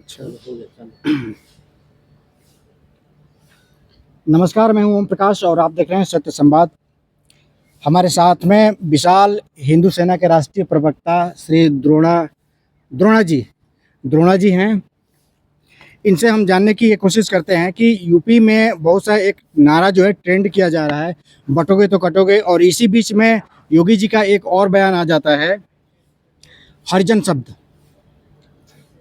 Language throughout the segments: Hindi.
अच्छा। नमस्कार, मैं हूं ओम प्रकाश और आप देख रहे हैं सत्य संवाद। हमारे साथ में विशाल हिंदू सेना के राष्ट्रीय प्रवक्ता श्री द्रोणा जी हैं। इनसे हम जानने की ये कोशिश करते हैं कि यूपी में बहुत सा एक नारा जो है ट्रेंड किया जा रहा है, बटोगे तो कटोगे, और इसी बीच में योगी जी का एक और बयान आ जाता है, हरिजन शब्द।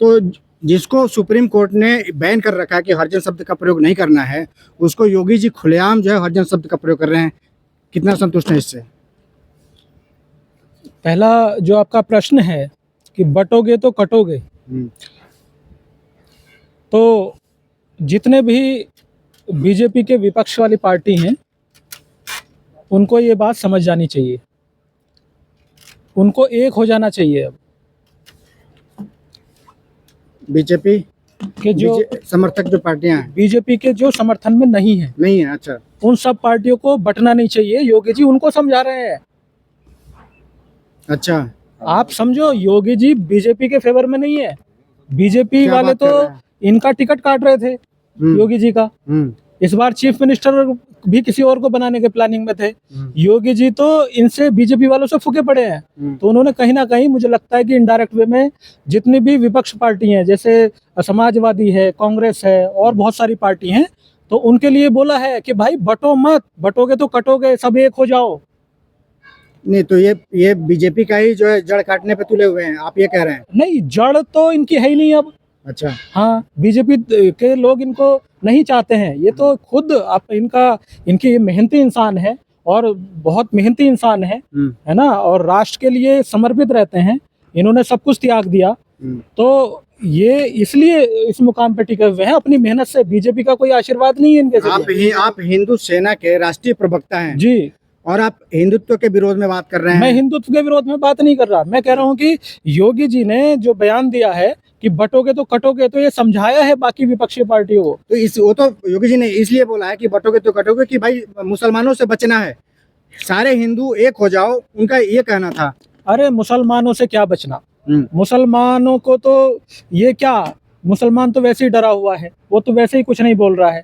तो जिसको सुप्रीम कोर्ट ने बैन कर रखा है कि हरिजन शब्द का प्रयोग नहीं करना है, उसको योगी जी खुलेआम जो है हरिजन शब्द का प्रयोग कर रहे हैं। कितना संतुष्ट हैं इससे? पहला जो आपका प्रश्न है कि बटोगे तो कटोगे, तो जितने भी बीजेपी के विपक्ष वाली पार्टी हैं उनको ये बात समझ जानी चाहिए, उनको एक हो जाना चाहिए। अब बीजेपी के जो समर्थक जो पार्टियां हैं, बीजेपी के जो समर्थन में नहीं है, अच्छा, उन सब पार्टियों को बटना नहीं चाहिए। योगी जी उनको समझा रहे हैं। अच्छा, आप समझो, योगी जी बीजेपी के फेवर में नहीं है। बीजेपी क्या वाले बात कर तो रहे हैं? इनका टिकट काट रहे थे योगी जी का। इस बार चीफ मिनिस्टर भी किसी और को बनाने के प्लानिंग में थे। योगी जी तो इनसे बीजेपी वालों से फूके पड़े हैं। तो उन्होंने कहीं ना कहीं, मुझे लगता है कि इनडायरेक्ट वे में जितनी भी विपक्ष पार्टी हैं, जैसे समाजवादी है, कांग्रेस है और बहुत सारी पार्टी हैं, तो उनके लिए बोला है कि भाई बटो मत, बटोगे तो कटोगे, सब एक हो जाओ। नहीं तो ये बीजेपी का ही जो है जड़ काटने पे तुले हुए हैं, आप ये कह रहे हैं? नहीं, जड़ तो इनकी है ही नहीं अब। अच्छा, हाँ, बीजेपी के लोग इनको नहीं चाहते हैं। ये तो खुद आप इनके ये मेहनती इंसान है और बहुत मेहनती इंसान है ना, और राष्ट्र के लिए समर्पित रहते हैं। इन्होंने सब कुछ त्याग दिया, तो ये इसलिए इस मुकाम पे टिके हुए हैं अपनी मेहनत से। बीजेपी का कोई आशीर्वाद नहीं है इनके। आप हिंदू सेना के राष्ट्रीय प्रवक्ता हैं जी, और आप हिंदुत्व के विरोध में बात कर रहे हैं। मैं हिंदुत्व के विरोध में बात नहीं कर रहा। मैं कह रहा हूँ कि योगी जी ने जो बयान दिया है कि बटोगे तो कटोगे, तो ये समझाया है बाकी विपक्षी पार्टियों को। तो वो तो योगी जी ने इसलिए बोला है कि बटोगे तो कटोगे कि भाई मुसलमानों से बचना है, सारे हिंदू एक हो जाओ, उनका ये कहना था। अरे मुसलमानों से क्या बचना? मुसलमानों को तो ये क्या, मुसलमान तो वैसे ही डरा हुआ है, वो तो वैसे ही कुछ नहीं बोल रहा है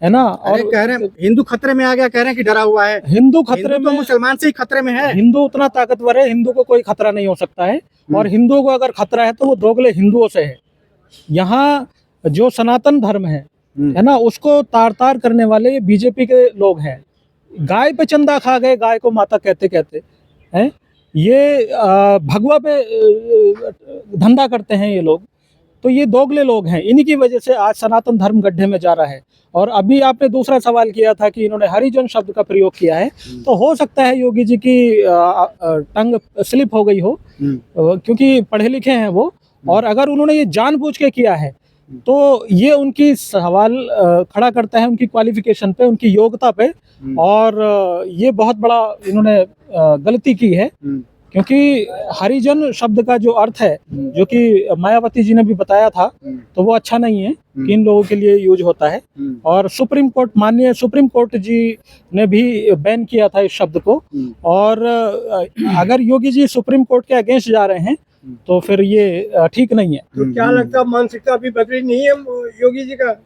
ना। और कह रहे हैं हिंदू खतरे में आ गया, कह रहे हैं कि डरा हुआ है। हिंदू खतरे में, तो मुसलमान से ही खतरे में है। हिंदू उतना ताकतवर है, हिंदू को कोई खतरा नहीं हो सकता है। और हिंदुओं को अगर खतरा है तो वो दोगले हिंदुओं से है। यहाँ जो सनातन धर्म है ना, उसको तार तार करने वाले बीजेपी के लोग हैं। गाय पे चंदा खा गए, गाय को माता कहते कहते हैं। ये भगवा पे धंधा करते हैं ये लोग। तो ये दोगले लोग हैं, इन्हीं की वजह से आज सनातन धर्म गड्ढे में जा रहा है। और अभी आपने दूसरा सवाल किया था कि इन्होंने हरिजन शब्द का प्रयोग किया है, तो हो सकता है योगी जी की टंग स्लिप हो गई हो, क्योंकि पढ़े लिखे हैं वो। और अगर उन्होंने ये जानबूझ के किया है तो ये उनकी सवाल खड़ा करता है उनकी क्वालिफिकेशन पे, उनकी योग्यता पे। और ये बहुत बड़ा इन्होंने गलती की है, क्योंकि हरिजन शब्द का जो अर्थ है, जो कि मायावती जी ने भी बताया था, तो वो अच्छा नहीं है कि इन लोगों के लिए यूज होता है। और माननीय सुप्रीम कोर्ट जी ने भी बैन किया था इस शब्द को। और अगर योगी जी सुप्रीम कोर्ट के अगेंस्ट जा रहे हैं तो फिर ये ठीक नहीं है। तो क्या लगता है, मानसिकता अभी बदली नहीं है योगी जी का?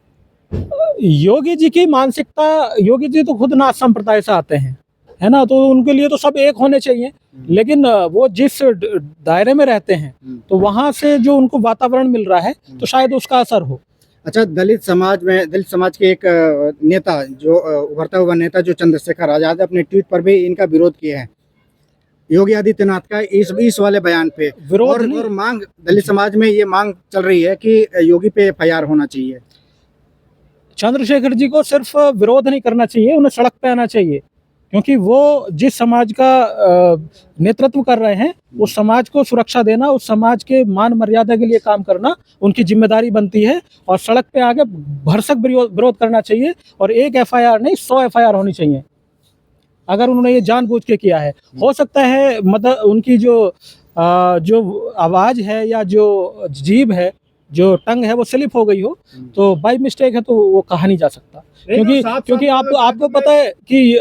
योगी जी की मानसिकता, योगी जी तो खुद नाथ संप्रदाय से आते हैं, है ना, तो उनके लिए तो सब एक होने चाहिए। लेकिन वो जिस दायरे में रहते हैं, तो वहां से जो उनको वातावरण मिल रहा है, तो शायद उसका असर हो। अच्छा, दलित समाज के एक नेता, जो उभरता हुआ नेता जो चंद्रशेखर आजाद, अपने ट्वीट पर भी इनका विरोध किए हैं, योगी आदित्यनाथ का इस वाले बयान पे विरोध और मांग, दलित समाज में ये मांग चल रही है कि योगी पे FIR होना चाहिए। चंद्रशेखर जी को सिर्फ विरोध नहीं करना चाहिए, उन्हें सड़क पे आना चाहिए, क्योंकि वो जिस समाज का नेतृत्व कर रहे हैं, उस समाज को सुरक्षा देना, उस समाज के मान मर्यादा के लिए काम करना उनकी जिम्मेदारी बनती है। और सड़क पे आगे भरसक विरोध करना चाहिए, और एक FIR नहीं, 100 FIR होनी चाहिए अगर उन्होंने ये जानबूझ के किया है। हो सकता है मतलब उनकी जो आवाज़ है या जो जीभ है, जो टंग है, वो स्लिप हो गई हो, तो बाई मिस्टेक है, तो वो कहा नहीं जा सकता। क्योंकि आपको पता है कि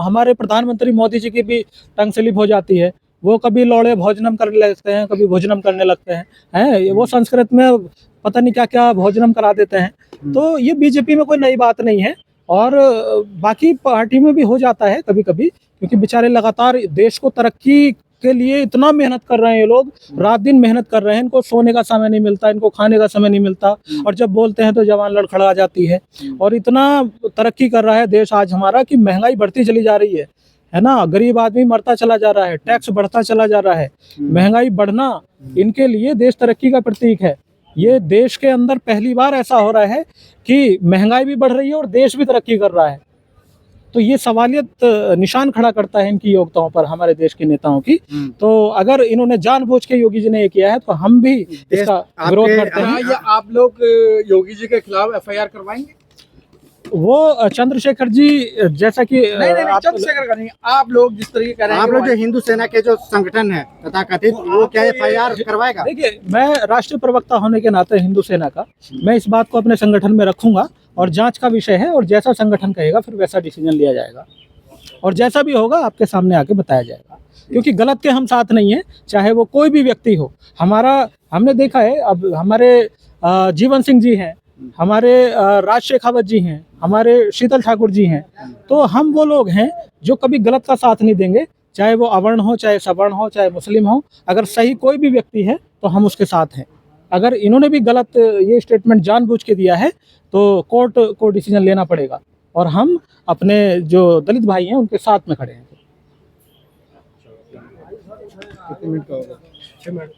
हमारे प्रधानमंत्री मोदी जी की भी टंग स्लिप हो जाती है। वो कभी लौड़े भोजनम करने लगते हैं, कभी भोजनम करने लगते हैं। वो संस्कृत में पता नहीं क्या क्या भोजनम करा देते हैं। तो ये बीजेपी में कोई नई बात नहीं है, और बाकी पार्टी में भी हो जाता है कभी कभी, क्योंकि बेचारे लगातार देश को तरक्की के लिए इतना मेहनत कर रहे हैं ये लोग, रात दिन मेहनत कर रहे हैं, इनको सोने का समय नहीं मिलता, इनको खाने का समय नहीं मिलता, और जब बोलते हैं तो जवान लड़खड़ा जाती है। और इतना तरक्की कर रहा है देश आज हमारा कि महंगाई बढ़ती चली जा रही है ना, गरीब आदमी मरता चला जा रहा है, टैक्स बढ़ता चला जा रहा है। महंगाई बढ़ना इनके लिए देश तरक्की का प्रतीक है। ये देश के अंदर पहली बार ऐसा हो रहा है कि महंगाई भी बढ़ रही है और देश भी तरक्की कर रहा है। तो ये सवालियत निशान खड़ा करता है इनकी योग्यताओं पर, हमारे देश के नेताओं की। तो अगर इन्होंने जानबूझ के योगी जी ने ये किया है तो हम भी इसका विरोध करते हैं। या आप लोग योगी जी के खिलाफ एफआईआर करवाएंगे? वो चंद्रशेखर जी जैसा कि नहीं, चंद्रशेखर का नहीं, आप लोग जिस तरीके कह रहे हैं आप लोग जो हिंदू सेना के जो संगठन है तथाकथित, वो क्या एफआईआर करवाएगा? देखिए, मैं राष्ट्रीय प्रवक्ता होने के नाते हिंदू सेना का, मैं इस बात को अपने संगठन में रखूंगा और जांच का विषय है, और जैसा संगठन कहेगा फिर वैसा डिसीजन लिया जाएगा, और जैसा भी होगा आपके सामने आके बताया जाएगा। क्योंकि गलत के हम साथ नहीं है, चाहे वो कोई भी व्यक्ति हो। हमने देखा है, अब हमारे जीवन सिंह जी हैं, हमारे राज शेखावत जी हैं, हमारे शीतल ठाकुर जी हैं, तो हम वो लोग हैं जो कभी गलत का साथ नहीं देंगे, चाहे वो अवर्ण हो, चाहे सवर्ण हो, चाहे मुस्लिम हो। अगर सही कोई भी व्यक्ति है तो हम उसके साथ हैं। अगर इन्होंने भी गलत ये स्टेटमेंट जानबूझ के दिया है तो कोर्ट को डिसीजन लेना पड़ेगा, और हम अपने जो दलित भाई हैं उनके साथ में खड़े हैं। कितने मिनट का होगा? 6 मिनट।